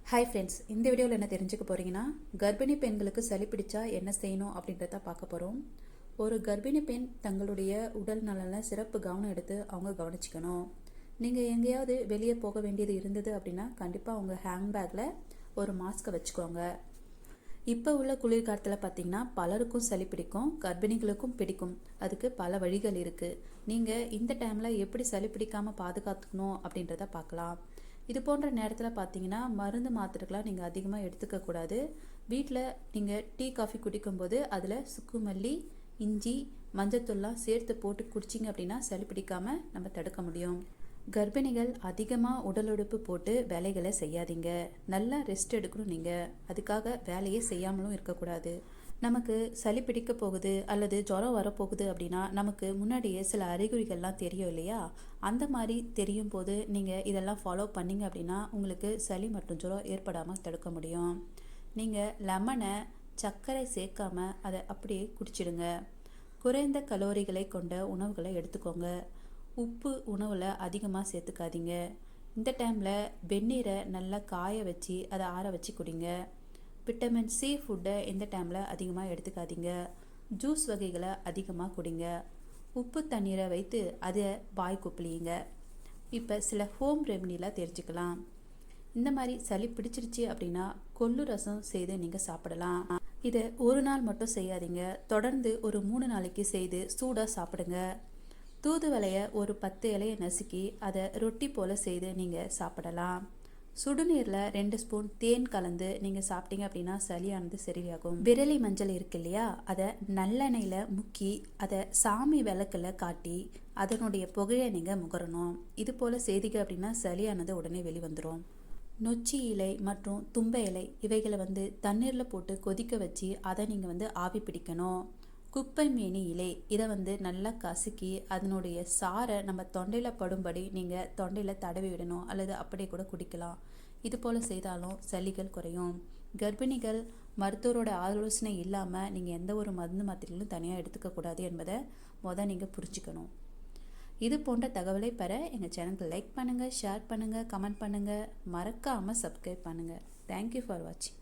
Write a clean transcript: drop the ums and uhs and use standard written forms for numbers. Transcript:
Hi friends, இந்த வீடியோவில் என்ன தெரிஞ்சுக்க போகிறீங்கன்னா, கர்ப்பிணி பெண்களுக்கு சளி பிடிச்சா என்ன செய்யணும் அப்படின்றத பார்க்க போகிறோம். ஒரு கர்ப்பிணி பெண் தங்களுடைய உடல் நலனில் சிறப்பு கவனம் எடுத்து அவங்க கவனிச்சிக்கணும். நீங்கள் எங்கேயாவது வெளியே போக வேண்டியது இருந்தது அப்படின்னா கண்டிப்பாக உங்கள் ஹேண்ட்பேக்கில் ஒரு மாஸ்க்கை வச்சுக்கோங்க. இப்போ உள்ள குளிர்காலத்தில் பார்த்தீங்கன்னா பலருக்கும் சளி பிடிக்கும், கர்ப்பிணிகளுக்கும் பிடிக்கும். அதுக்கு பல வழிகள் இருக்குது. நீங்கள் இந்த டைமில் எப்படி சளி பிடிக்காமல் பாதுகாத்துக்கணும் அப்படின்றத பார்க்கலாம். இது போன்ற நேரத்தில் பார்த்தீங்கன்னா மருந்து மாத்திரைகளாக நீங்கள் அதிகமாக எடுத்துக்கக்கூடாது. வீட்டில் நீங்கள் டீ காஃபி குடிக்கும்போது அதில் சுக்குமல்லி, இஞ்சி, மஞ்சத்தூள்லாம் சேர்த்து போட்டு குடிச்சிங்க அப்படின்னா சளி பிடிக்காமல் நம்ம தடுக்க முடியும். கர்ப்பிணிகள் அதிகமாக உடல் உழைப்பு போட்டு வேலைகளை செய்யாதீங்க. நல்லா ரெஸ்ட் எடுக்கணும். நீங்கள் அதுக்காக வேலையே செய்யாமலும் இருக்கக்கூடாது. நமக்கு சளி பிடிக்க போகுது அல்லது ஜுரம் வரப்போகுது அப்படின்னா நமக்கு முன்னாடியே சில அறிகுறிகள்லாம் தெரியும் இல்லையா? அந்த மாதிரி தெரியும் போது நீங்கள் இதெல்லாம் ஃபாலோ பண்ணிங்க அப்படின்னா உங்களுக்கு சளி மற்றும் ஜுரம் ஏற்படாமல் தடுக்க முடியும். நீங்கள் லெமனை சர்க்கரை சேர்க்காம அதை அப்படியே குடிச்சிடுங்க. குறைந்த கலோரிகளை கொண்ட உணவுகளை எடுத்துக்கோங்க. உப்பு உணவில் அதிகமாக சேர்த்துக்காதீங்க. இந்த டைமில் வெந்நீரை நல்லா காய வச்சு அதை ஆற வச்சு குடிங்க. விட்டமின் சி ஃபுட்டை இந்த டைமில் அதிகமாக எடுத்துக்காதீங்க. ஜூஸ் வகைகளை அதிகமாக குடிங்க. உப்பு தண்ணீரை வைத்து அதை வாய் குப்பிளியுங்க. இப்போ சில ஹோம் ரெமெடிலாம் தெரிஞ்சுக்கலாம். இந்த மாதிரி சளி பிடிச்சிருச்சு அப்படின்னா கொள்ளு ரசம் செய்து நீங்கள் சாப்பிடலாம். இதை ஒரு நாள் மட்டும் செய்யாதீங்க, தொடர்ந்து ஒரு 3 நாளைக்கு செய்து சூடாக சாப்பிடுங்க. தூதுவளையை ஒரு 10 இலையை நசுக்கி அதை ரொட்டி போல் செய்து நீங்கள் சாப்பிடலாம். சுடுநீரில் 2 ஸ்பூன் தேன் கலந்து நீங்கள் சாப்பிட்டீங்க அப்படின்னா சளியானது சரியாகும். விரலி மஞ்சள் இருக்கு இல்லையா, அதை நல்லெண்ணெயில் முக்கி அதை சாமி விளக்கில் காட்டி அதனுடைய புகையை நீங்கள் முகரணும். இது போல் செய்தீங்க அப்படின்னா சளியானது உடனே வெளிவந்துடும். நொச்சி இலை மற்றும் தும்பை இலை இவைகளை தண்ணீரில் போட்டு கொதிக்க வச்சு அதை நீங்கள் ஆவி பிடிக்கணும். குப்பை மேனி இலை இதை நல்லா கசக்கி அதனுடைய சாரை நம்ம தொண்டையில் படும்படி நீங்கள் தொண்டையில் தடவி விடணும், அல்லது அப்படியே கூட குடிக்கலாம். இது போல் செய்தாலும் சளிகள் குறையும். கர்ப்பிணிகள் மருத்துவரோட ஆலோசனை இல்லாமல் நீங்கள் எந்த ஒரு மருந்து மாத்திரைகளும் தனியாக எடுத்துக்கக்கூடாது என்பதை நீங்கள் புரிஞ்சுக்கணும். இது போன்ற தகவலை பெற எங்கள் சேனலுக்கு லைக் பண்ணுங்கள், ஷேர் பண்ணுங்கள், கமெண்ட் பண்ணுங்கள், மறக்காமல் சப்ஸ்கிரைப் பண்ணுங்கள். தேங்க்யூ ஃபார் வாட்சிங்.